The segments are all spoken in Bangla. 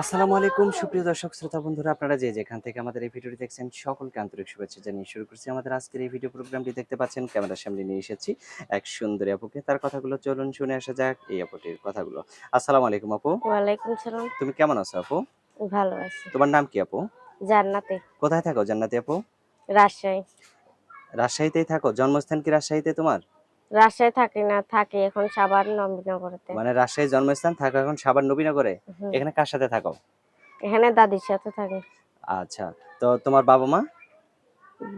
আসসালামু আলাইকুম সুপ্রিয় দর্শক শ্রোতা বন্ধুরা, আপনারা যে যেখান থেকে আমাদের এই ভিডিওটি দেখছেন সকলকে আন্তরিক শুভেচ্ছা জানিয়ে শুরু করছি আমাদের আজকের এই ভিডিও প্রোগ্রামটি। দেখতে পাচ্ছেন ক্যামেরার সামনে নিয়ে এসেছি এক সুন্দরী আপুকে। তার কথাগুলো চলুন শুনে আসা যাক এই আপুটির কথাগুলো। আসসালামু আলাইকুম আপু। ওয়ালাইকুম সালাম। তুমি কেমন আছো আপু? ভালো আছি। তোমার নাম কি আপু? জান্নাতে। কোথায় থাকো জান্নাতি আপু? রাজশাহী। রাজশাহীতেই থাকো? জন্মস্থান কি রাজশাহীতে তোমার? রাজশাহী থাকি না, থাকি এখন সাভার নবীনগরেতে। মানে রাজশাহী জন্মস্থান, থাকো এখন সাভার নবীনগরে। হুম। এখানে কার সাথে থাকো? এখানে দাদির সাথে থাকি। আচ্ছা, তো তোমার বাবা মা?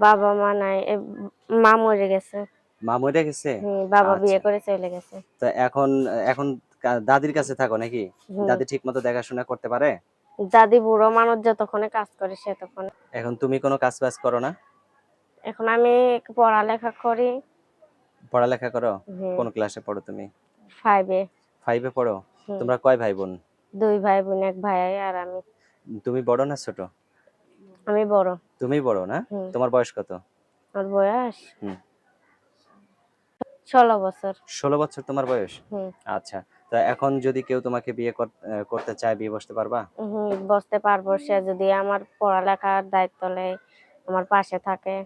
বাবা মা নাই, মা মরে গেছে। মা মরে গেছে? বাবা বিয়ে আচ্ছা, করে চলে গেছে। তো এখন এখন দাদির কাছে থাকো নাকি? হুম। দাদি ঠিক মতো দেখাশোনা করতে পারে? দাদি বুড়ো মানুষ, যতক্ষণে কাজ করে সেতক্ষণ। এখন তুমি কোনো কাজ বাজ করো না? এখন আমি পড়ালেখা করি। পড়ালেখা করো? হুম। কোন ক্লাসে পড়ো তুমি? 5-এ। 5 এ পড়ো? হুম। তোমরা কয় ভাই বোন? 2 ভাই বোন, 1 ভাই আর আমি। তুমি বড় না ছোট? আমি বড়। তুমি বড় না? হুম। তোমার বয়স কত? আমার বয়স হুম। 16 বছর। 16 বছর তোমার বয়স? হুম। আচ্ছা, তো এখন যদি কেউ তোমাকে বিয়ে করতে চায়, বিয়ে বসতে পারবা? বসতে পারবো, সে যদি আমার পড়ালেখার দায়িত্ব নেয়, আমার পাশে থাকে।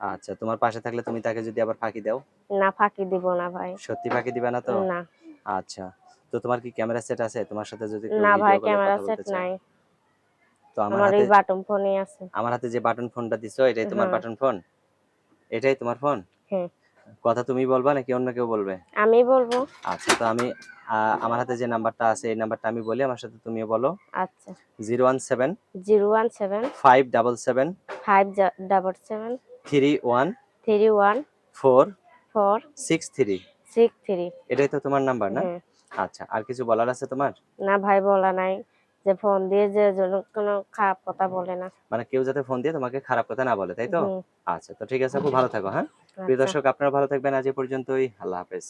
আচ্ছা, তোমার পাশে থাকলে তুমি তাকে যদি আবার ফাঁকি দাও? না, ফাঁকি দিব না ভাই। সত্যি ফাঁকি দিবা না তো? না। আচ্ছা, তো তোমার কি ক্যামেরা সেট আছে? তোমার সাথে যদি কেউ না ভাই, ভিডিও কলে ক্যামেরা কথা সেট বলতে চায়? নাই। তো আমার ওই বাটন ফোনই আছে। আমার হাতে যে বাটন ফোনটা দিছো এটাই তোমার হ্যাঁ। Button phone? এটাই তোমার ফোন? হ্যাঁ। কথা তুমি বলবা নাকি অন্য কেউ বলবে? আমি বলবো। আচ্ছা, তো আমি আমার হাতে যে নাম্বারটা আছে এই নাম্বারটা আমি বলি, আমার সাথে তুমিও বলো। আচ্ছা। 017 017 577 577 31 31 463। 463। এটাই তো তোমার নাম্বার না? হ্যাঁ। আচ্ছা, আর কিছু বলার আছে তোমার? না ভাই, বলা নাই যে ফোন দিয়ে যে যেন কোনো খারাপ কথা বলে না। মানে কেউ যাতে ফোন দিয়ে তোমাকে খারাপ কথা না বলে, তাই তো? হুম। আচ্ছা, তো ঠিক আছে আপু, ভালো থাকো, হ্যাঁ? প্রিয় আচ্ছা। দর্শক, আপনারা ভালো থাকবেন। আজ এ পর্যন্তই। আল্লাহ হাফেজ।